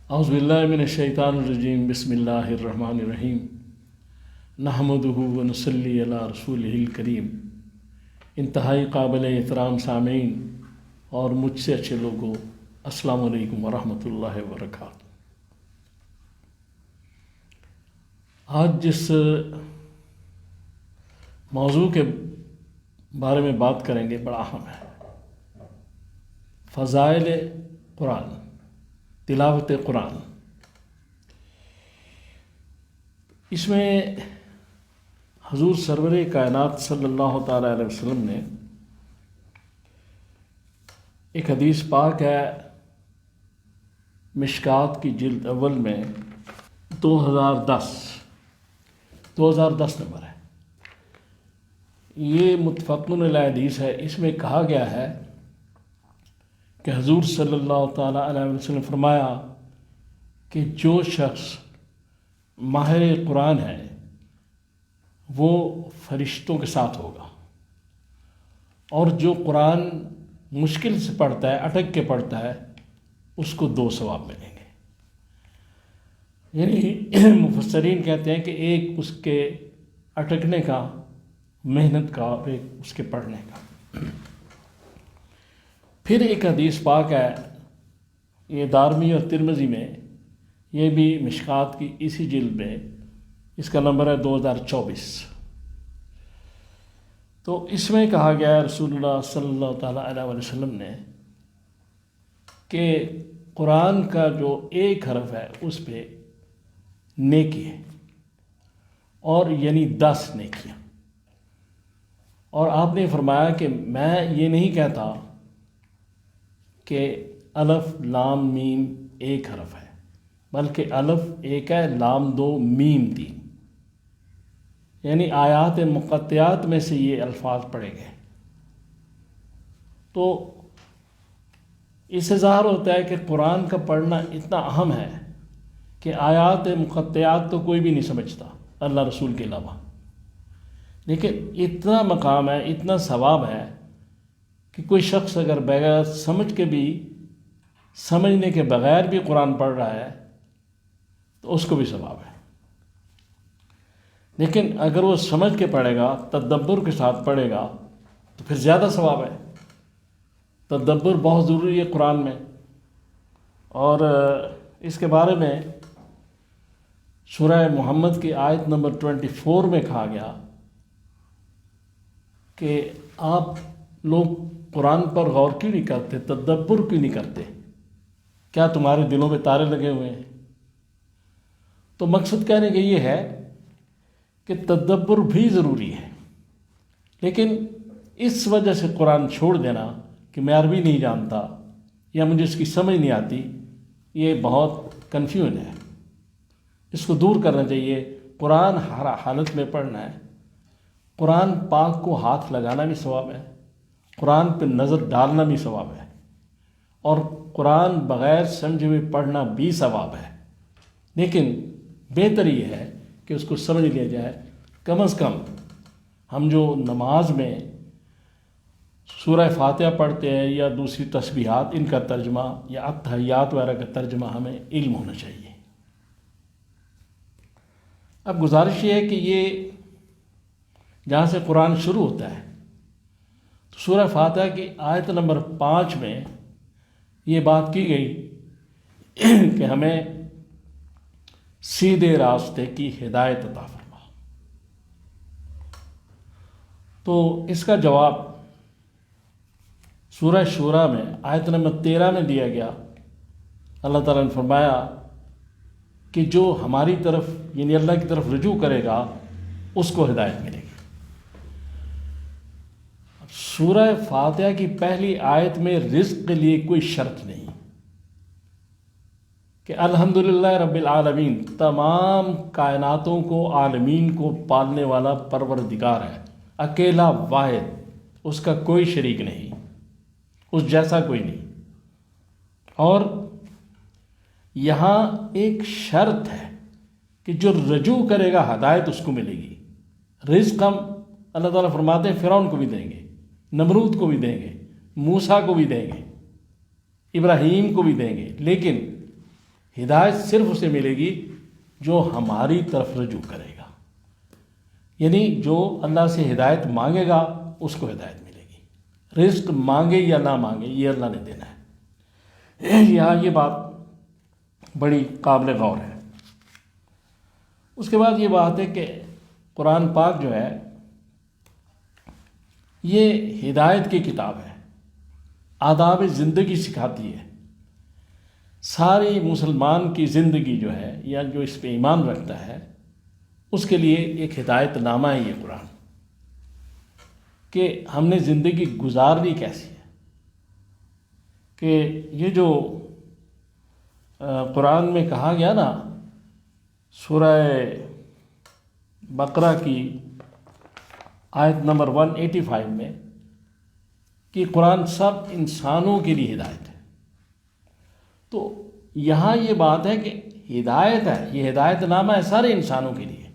اعوذ باللہ من الشیطان الرجیم بسم اللہ الرحمن الرحیم نحمدہ ونصلی علی رسولہ الکریم۔ انتہائی قابل احترام سامعین اور مجھ سے اچھے لوگوں، السلام علیکم ورحمۃ اللہ وبرکاتہ۔ آج جس موضوع کے بارے میں بات کریں گے بڑا اہم ہے، فضائل قرآن، تلاوت قرآن۔ اس میں حضور سرور کائنات صلی اللہ تعالیٰ علیہ وسلم نے ایک حدیث پاک ہے، مشکات کی جلد اول میں 2010 نمبر ہے۔ یہ متفقن علیہ حدیث ہے۔ اس میں کہا گیا ہے کہ حضور صلی اللہ تعالیٰ علیہ وسلم فرمایا کہ جو شخص ماہر قرآن ہے وہ فرشتوں کے ساتھ ہوگا، اور جو قرآن مشکل سے پڑھتا ہے، اٹک کے پڑھتا ہے، اس کو 2 ثواب ملیں گے۔ یعنی مفسرین کہتے ہیں کہ ایک اس کے اٹکنے کا، محنت کا، اور ایک اس کے پڑھنے کا۔ پھر ایک حدیث پاک ہے، یہ دارمی اور ترمذی میں، یہ بھی مشکات کی اسی جلد میں، اس کا نمبر ہے 2024۔ تو اس میں کہا گیا ہے رسول اللہ صلی اللہ تعالیٰ علیہ وسلم نے کہ قرآن کا جو ایک حرف ہے اس پہ نیکی ہے، اور یعنی 10 نیکیاں۔ اور آپ نے فرمایا کہ میں یہ نہیں کہتا کہ الف لام میم ایک حرف ہے، بلکہ الف ایک ہے، لام 2، میم 3، یعنی آیات مقطعات میں سے یہ الفاظ پڑھے گئے۔ تو اس سے ظاہر ہوتا ہے کہ قرآن کا پڑھنا اتنا اہم ہے کہ آیات مقطعات تو کوئی بھی نہیں سمجھتا اللہ رسول کے علاوہ، لیکن اتنا مقام ہے، اتنا ثواب ہے کہ کوئی شخص اگر بغیر سمجھ کے بھی، سمجھنے کے بغیر بھی قرآن پڑھ رہا ہے تو اس کو بھی ثواب ہے۔ لیکن اگر وہ سمجھ کے پڑھے گا، تدبر کے ساتھ پڑھے گا، تو پھر زیادہ ثواب ہے۔ تدبر بہت ضروری ہے قرآن میں، اور اس کے بارے میں سورہ محمد کی آیت نمبر 24 میں کہا گیا کہ آپ لوگ قرآن پر غور کیوں نہیں کرتے، تدبر کیوں نہیں کرتے؟ کیا تمہارے دلوں میں تارے لگے ہوئے ہیں؟ تو مقصد کہنے کا یہ ہے کہ تدبر بھی ضروری ہے، لیکن اس وجہ سے قرآن چھوڑ دینا کہ میں عربی نہیں جانتا یا مجھے اس کی سمجھ نہیں آتی، یہ بہت کنفیوژن ہے۔ اس کو دور کرنا چاہیے۔ قرآن ہر حالت میں پڑھنا ہے۔ قرآن پاک کو ہاتھ لگانا بھی ثواب ہے، قرآن پہ نظر ڈالنا بھی ثواب ہے، اور قرآن بغیر سمجھے ہوئے پڑھنا بھی ثواب ہے۔ لیکن بہتر یہ ہے کہ اس کو سمجھ لیا جائے۔ کم از کم ہم جو نماز میں سورہ فاتحہ پڑھتے ہیں یا دوسری تسبیحات، ان کا ترجمہ یا اتحیات وغیرہ کا ترجمہ ہمیں علم ہونا چاہیے۔ اب گزارش یہ ہے کہ یہ جہاں سے قرآن شروع ہوتا ہے، تو سورہ فاتحہ کی آیت نمبر 5 میں یہ بات کی گئی کہ ہمیں سیدھے راستے کی ہدایت عطا فرما۔ تو اس کا جواب سورہ شورا میں آیت نمبر 13 میں دیا گیا۔ اللہ تعالیٰ نے فرمایا کہ جو ہماری طرف، یعنی اللہ کی طرف رجوع کرے گا اس کو ہدایت ملے گی۔ سورہ فاتحہ کی پہلی آیت میں رزق کے لیے کوئی شرط نہیں کہ الحمدللہ رب العالمین، تمام کائناتوں کو، عالمین کو پالنے والا پروردگار ہے، اکیلا واحد، اس کا کوئی شریک نہیں، اس جیسا کوئی نہیں۔ اور یہاں ایک شرط ہے کہ جو رجوع کرے گا ہدایت اس کو ملے گی۔ رزق ہم اللہ تعالیٰ فرماتے ہیں فرعون کو بھی دیں گے، نمرود کو بھی دیں گے، موسیٰ کو بھی دیں گے، ابراہیم کو بھی دیں گے، لیکن ہدایت صرف اسے ملے گی جو ہماری طرف رجوع کرے گا، یعنی جو اللہ سے ہدایت مانگے گا اس کو ہدایت ملے گی، رزق مانگے یا نہ مانگے یہ اللہ نے دینا ہے۔ یہاں یہ بات بڑی قابل غور ہے۔ اس کے بعد یہ بات ہے کہ قرآن پاک جو ہے یہ ہدایت کی کتاب ہے، آداب زندگی سکھاتی ہے۔ ساری مسلمان کی زندگی جو ہے یا جو اس پہ ایمان رکھتا ہے اس کے لیے ایک ہدایت نامہ ہے یہ قرآن، کہ ہم نے زندگی گزارنی کیسی ہے۔ کہ یہ جو قرآن میں کہا گیا نا سورہ بقرہ کی آیت نمبر 185 میں کہ قرآن سب انسانوں کے لیے ہدایت ہے، تو یہاں یہ بات ہے کہ ہدایت ہے، یہ ہدایت نامہ ہے سارے انسانوں کے لیے،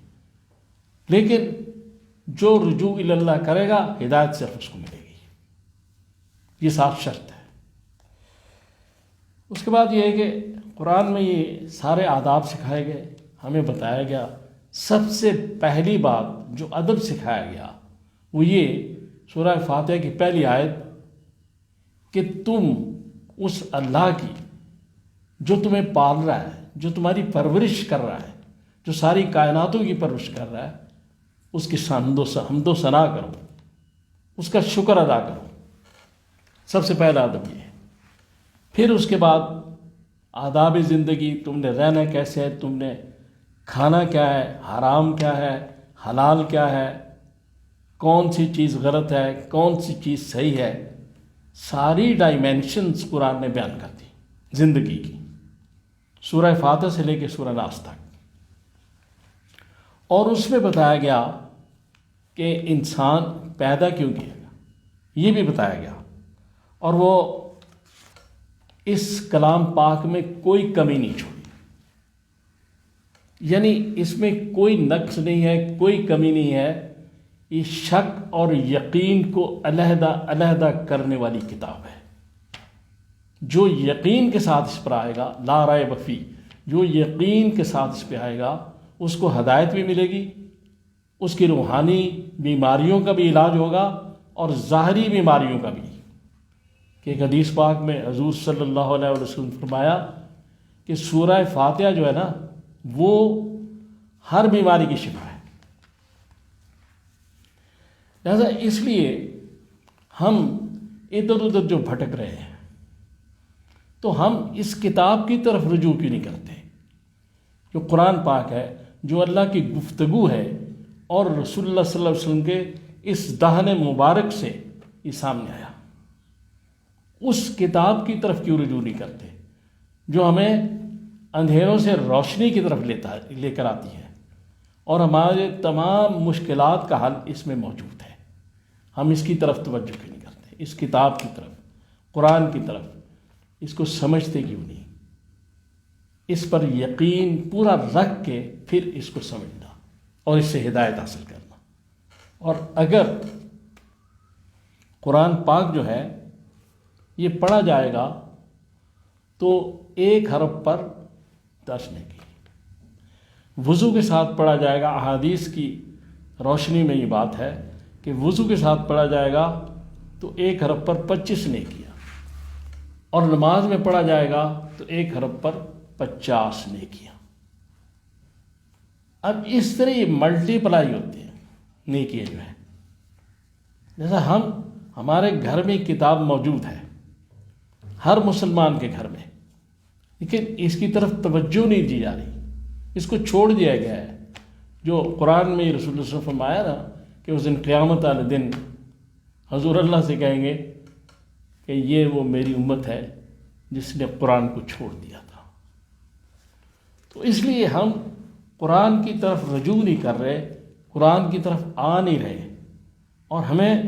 لیکن جو رجوع اللہ کرے گا ہدایت صرف اس کو ملے گی، یہ صاف شرط ہے۔ اس کے بعد یہ ہے کہ قرآن میں یہ سارے آداب سکھائے گئے، ہمیں بتایا گیا۔ سب سے پہلی بات جو ادب سکھایا گیا وہ یہ سورہ فاتحہ کی پہلی آیت کہ تم اس اللہ کی جو تمہیں پال رہا ہے، جو تمہاری پرورش کر رہا ہے، جو ساری کائناتوں کی پرورش کر رہا ہے، اس کی حمد و ثنا کرو، اس کا شکر ادا کرو۔ سب سے پہلا ادب یہ ہے۔ پھر اس کے بعد آداب زندگی، تم نے رہنا کیسے ہے، تم نے کھانا کیا ہے، حرام کیا ہے، حلال کیا ہے، کون سی چیز غلط ہے، کون سی چیز صحیح ہے، ساری ڈائمینشنز قرآن نے بیان کر دی زندگی کی، سورہ فاتحہ سے لے کے سورہ ناس تک۔ اور اس میں بتایا گیا کہ انسان پیدا کیوں کیا گیا، یہ بھی بتایا گیا، اور وہ اس کلام پاک میں کوئی کمی نہیں چھوڑی، یعنی اس میں کوئی نقص نہیں ہے، کوئی کمی نہیں ہے۔ یہ شک اور یقین کو علیحدہ علیحدہ کرنے والی کتاب ہے۔ جو یقین کے ساتھ اس پر آئے گا، لا ریب فیہ، جو یقین کے ساتھ اس پہ آئے گا اس کو ہدایت بھی ملے گی، اس کی روحانی بیماریوں کا بھی علاج ہوگا اور ظاہری بیماریوں کا بھی۔ کہ ایک حدیث پاک میں حضور صلی اللہ علیہ وسلم نے فرمایا کہ سورہ فاتحہ جو ہے نا وہ ہر بیماری کی شفا ہے۔ لہذا اس لیے ہم ادھر ادھر جو بھٹک رہے ہیں تو ہم اس کتاب کی طرف رجوع کیوں نہیں کرتے جو قرآن پاک ہے، جو اللہ کی گفتگو ہے، اور رسول اللہ صلی اللہ علیہ وسلم کے اس دہن مبارک سے یہ سامنے آیا، اس کتاب کی طرف کیوں رجوع نہیں کرتے جو ہمیں اندھیروں سے روشنی کی طرف لے کر آتی ہے، اور ہمارے تمام مشکلات کا حل اس میں موجود ہے۔ ہم اس کی طرف توجہ کیوں نہیں کرتے، اس کتاب کی طرف، قرآن کی طرف، اس کو سمجھتے کیوں نہیں، اس پر یقین پورا رکھ کے پھر اس کو سمجھنا اور اس سے ہدایت حاصل کرنا۔ اور اگر قرآن پاک جو ہے یہ پڑھا جائے گا تو 1 حرف پر 10 نیکی، وضو کے ساتھ پڑھا جائے گا، احادیث کی روشنی میں یہ بات ہے کہ وضو کے ساتھ پڑھا جائے گا تو 1 حرف پر 25 نیکیاں، اور نماز میں پڑھا جائے گا تو 1 حرف پر 50 نیکیاں۔ اب اس طرح یہ ملٹی پلائی ہوتے ہیں نیکیاں جو ہیں۔ جیسا ہمارے گھر میں کتاب موجود ہے، ہر مسلمان کے گھر میں، لیکن اس کی طرف توجہ نہیں دی جا رہی، اس کو چھوڑ دیا گیا ہے۔ جو قرآن میں رسول اللہ صلی اللہ علیہ وسلم فرمایا نا کہ اس دن قیامت والے دن حضور اللہ سے کہیں گے کہ یہ وہ میری امت ہے جس نے قرآن کو چھوڑ دیا تھا۔ تو اس لیے ہم قرآن کی طرف رجوع نہیں کر رہے، قرآن کی طرف آ نہیں رہے، اور ہمیں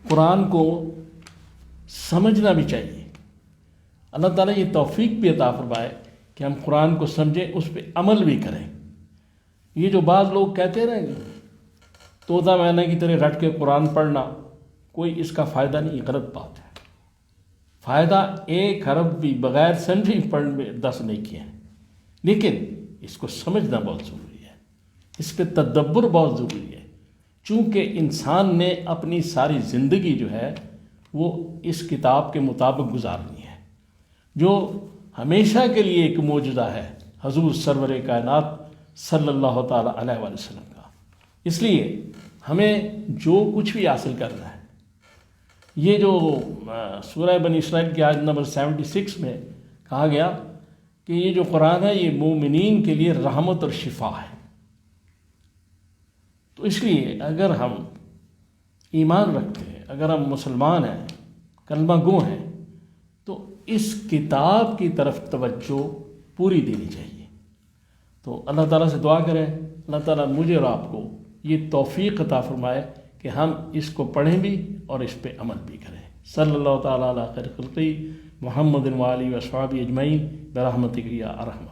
قرآن کو سمجھنا بھی چاہیے۔ اللہ تعالیٰ یہ توفیق بھی عطا فرمائے کہ ہم قرآن کو سمجھیں، اس پہ عمل بھی کریں۔ یہ جو بعض لوگ کہتے رہیں گے طوطا مینا کی طرح رٹ کے قرآن پڑھنا، کوئی اس کا فائدہ نہیں، غلط بات ہے۔ فائدہ 1 ارب بھی بغیر سنٹری فنڈ میں 10 نہیں کیے ہیں، لیکن اس کو سمجھنا بہت ضروری ہے، اس پہ تدبر بہت ضروری ہے، چونکہ انسان نے اپنی ساری زندگی جو ہے وہ اس کتاب کے مطابق گزارنی ہے، جو ہمیشہ کے لیے ایک معجزہ ہے حضور سرور کائنات صلی اللہ تعالیٰ علیہ وآلہ وسلم کا۔ اس لیے ہمیں جو کچھ بھی حاصل کرنا ہے، یہ جو سورہ بنی اسرائیل کی آیت نمبر 76 میں کہا گیا کہ یہ جو قرآن ہے یہ مومنین کے لیے رحمت اور شفا ہے، تو اس لیے اگر ہم ایمان رکھتے ہیں، اگر ہم مسلمان ہیں، کلمہ گو ہیں، تو اس کتاب کی طرف توجہ پوری دینی چاہیے۔ تو اللہ تعالیٰ سے دعا کریں، اللہ تعالیٰ مجھے اور آپ کو یہ توفیق عطا فرمائے کہ ہم اس کو پڑھیں بھی اور اس پہ عمل بھی کریں۔ صلی اللہ تعالیٰ علیہ خیر خلقی محمد و آلہ و اصحابہ اجمعین برحمتک یا ارحم